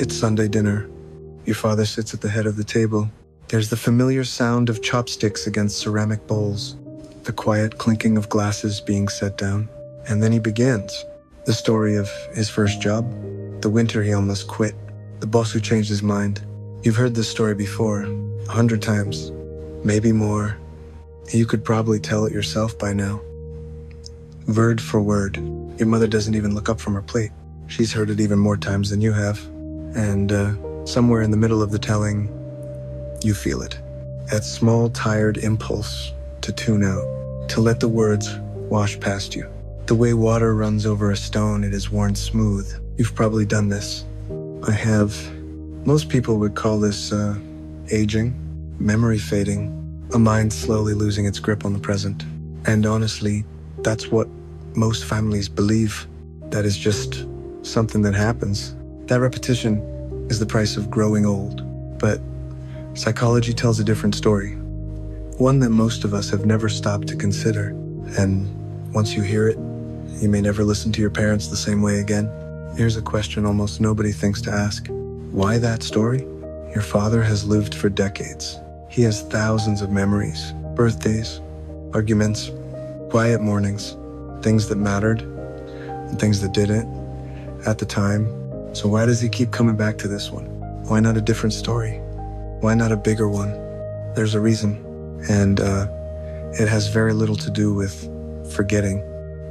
It's Sunday dinner. Your father sits at the head of the table. There's the familiar sound of chopsticks against ceramic bowls, the quiet clinking of glasses being set down. And then he begins. The story of his first job, the winter he almost quit, the boss who changed his mind. You've heard this story before, 100 times, maybe more. You could probably tell it yourself by now. Word for word. Your mother doesn't even look up from her plate. She's heard it even more times than you have. And somewhere in the middle of the telling, you feel it. That small, tired impulse to tune out, to let the words wash past you. The way water runs over a stone, it is worn smooth. You've probably done this. I have. Most people would call this aging, memory fading, a mind slowly losing its grip on the present. And honestly, that's what most families believe. That is just something that happens. That repetition is the price of growing old. But psychology tells a different story. One that most of us have never stopped to consider. And once you hear it, you may never listen to your parents the same way again. Here's a question almost nobody thinks to ask. Why that story? Your father has lived for decades. He has thousands of memories, birthdays, arguments, quiet mornings, things that mattered and things that didn't at the time. So why does he keep coming back to this one? Why not a different story? Why not a bigger one? There's a reason, and it has very little to do with forgetting.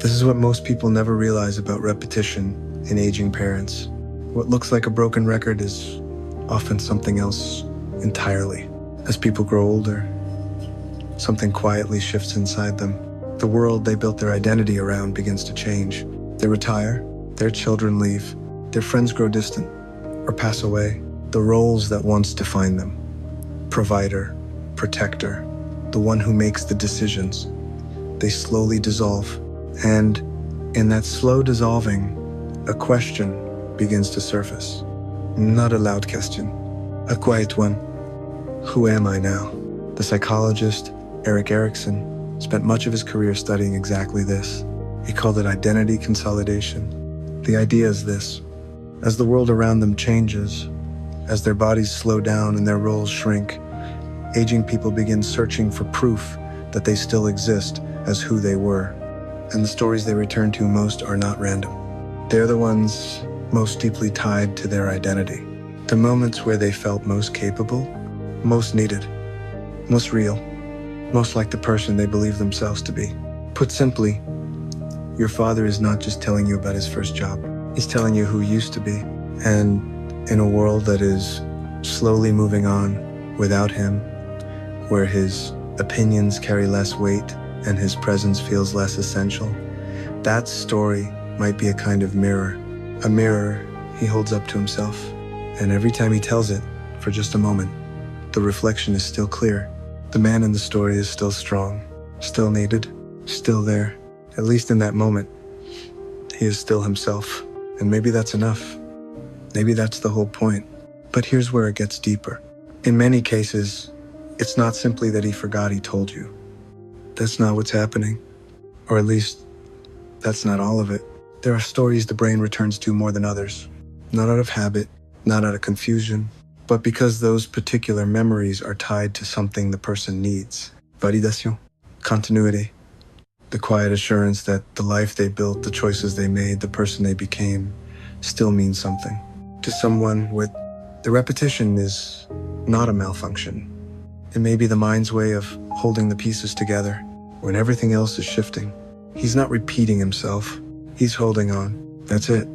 This is what most people never realize about repetition in aging parents. What looks like a broken record is often something else entirely. As people grow older, something quietly shifts inside them. The world they built their identity around begins to change. They retire, their children leave, their friends grow distant or pass away. The roles that once defined them, provider, protector, the one who makes the decisions, they slowly dissolve. And in that slow dissolving, a question begins to surface. Not a loud question, a quiet one. Who am I now? The psychologist, Erik Erikson, spent much of his career studying exactly this. He called it identity consolidation. The idea is this: as the world around them changes, as their bodies slow down and their roles shrink, aging people begin searching for proof that they still exist as who they were. And the stories they return to most are not random. They're the ones most deeply tied to their identity. The moments where they felt most capable, most needed, most real, most like the person they believe themselves to be. Put simply, your father is not just telling you about his first job. He's telling you who he used to be. And in a world that is slowly moving on without him, where his opinions carry less weight and his presence feels less essential, that story might be a kind of mirror. A mirror he holds up to himself. And every time he tells it, for just a moment, the reflection is still clear. The man in the story is still strong, still needed, still there. At least in that moment, he is still himself. And maybe that's enough. Maybe that's the whole point. But here's where it gets deeper. In many cases, it's not simply that he forgot he told you. That's not what's happening. Or at least, that's not all of it. There are stories the brain returns to more than others. Not out of habit, not out of confusion, but because those particular memories are tied to something the person needs. Validation, continuity, the quiet assurance that the life they built, the choices they made, the person they became, still means something. To someone with the repetition is not a malfunction. It may be the mind's way of holding the pieces together when everything else is shifting. He's not repeating himself. He's holding on. That's it.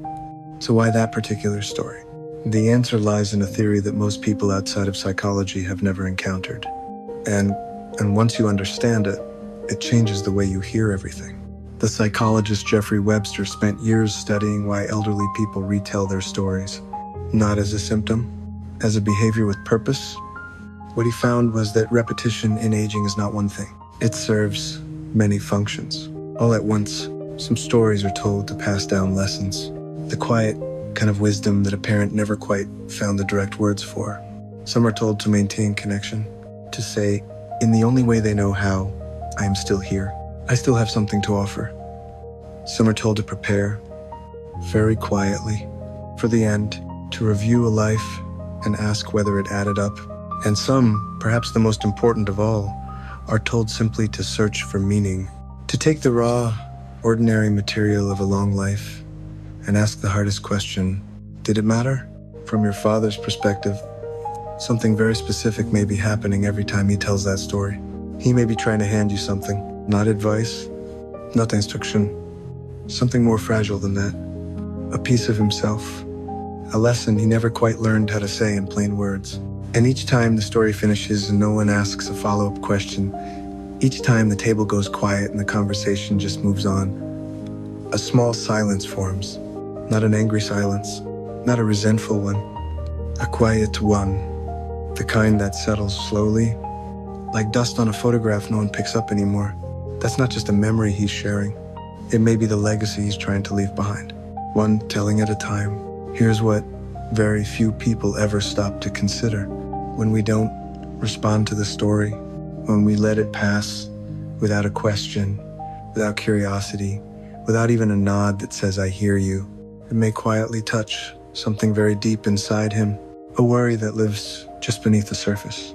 So why that particular story? The answer lies in a theory that most people outside of psychology have never encountered. And once you understand it, it changes the way you hear everything. The psychologist Jeffrey Webster spent years studying why elderly people retell their stories, not as a symptom, as a behavior with purpose. What he found was that repetition in aging is not one thing. It serves many functions. All at once, some stories are told to pass down lessons, the quiet kind of wisdom that a parent never quite found the direct words for. Some are told to maintain connection, to say, in the only way they know how, I am still here. I still have something to offer. Some are told to prepare, very quietly, for the end, to review a life and ask whether it added up. And some, perhaps the most important of all, are told simply to search for meaning, to take the raw, ordinary material of a long life and ask the hardest question, did it matter? From your father's perspective, something very specific may be happening every time he tells that story. He may be trying to hand you something, not advice, not instruction, something more fragile than that, a piece of himself, a lesson he never quite learned how to say in plain words. And each time the story finishes and no one asks a follow-up question, each time the table goes quiet and the conversation just moves on, a small silence forms, not an angry silence, not a resentful one, a quiet one, the kind that settles slowly, like dust on a photograph no one picks up anymore. That's not just a memory he's sharing. It may be the legacy he's trying to leave behind, one telling at a time. Here's what very few people ever stop to consider. When we don't respond to the story, when we let it pass without a question, without curiosity, without even a nod that says, I hear you, it may quietly touch something very deep inside him, a worry that lives just beneath the surface.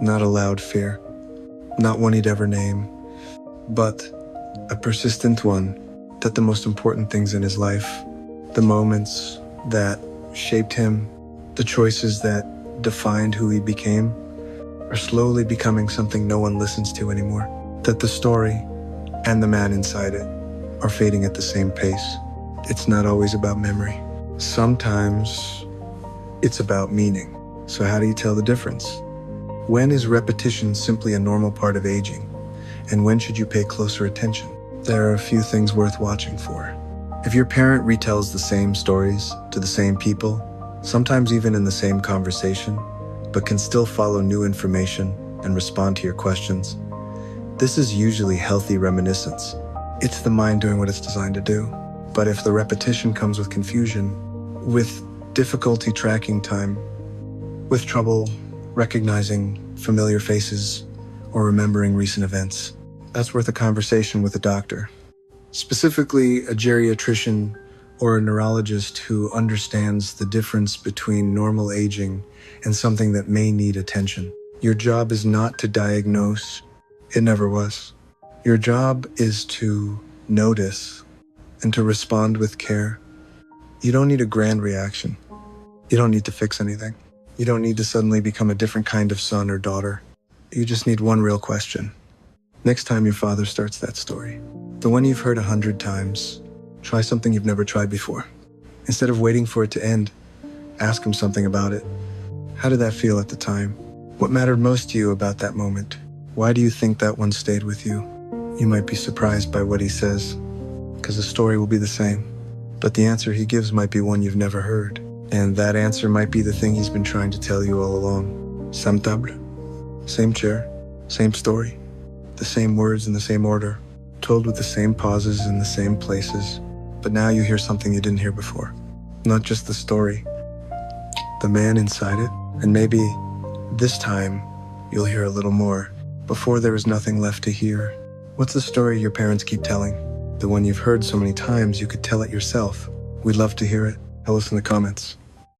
Not a loud fear, not one he'd ever name, but a persistent one, that the most important things in his life, the moments that shaped him, the choices that defined who he became, are slowly becoming something no one listens to anymore. That the story and the man inside it are fading at the same pace. It's not always about memory. Sometimes it's about meaning. So how do you tell the difference? When is repetition simply a normal part of aging? And when should you pay closer attention? There are a few things worth watching for. If your parent retells the same stories to the same people, sometimes even in the same conversation, but can still follow new information and respond to your questions, this is usually healthy reminiscence. It's the mind doing what it's designed to do. But if the repetition comes with confusion, with difficulty tracking time, with trouble recognizing familiar faces or remembering recent events, that's worth a conversation with a doctor. Specifically, a geriatrician or a neurologist who understands the difference between normal aging and something that may need attention. Your job is not to diagnose. It never was. Your job is to notice and to respond with care. You don't need a grand reaction. You don't need to fix anything. You don't need to suddenly become a different kind of son or daughter. You just need one real question. Next time your father starts that story, the one you've heard 100 times, try something you've never tried before. Instead of waiting for it to end, ask him something about it. How did that feel at the time? What mattered most to you about that moment? Why do you think that one stayed with you? You might be surprised by what he says, because the story will be the same. But the answer he gives might be one you've never heard. And that answer might be the thing he's been trying to tell you all along. Same table, same chair, same story, the same words in the same order, told with the same pauses in the same places. But now you hear something you didn't hear before. Not just the story, the man inside it. And maybe this time you'll hear a little more. Before there is nothing left to hear. What's the story your parents keep telling? The one you've heard so many times you could tell it yourself. We'd love to hear it. Tell us in the comments.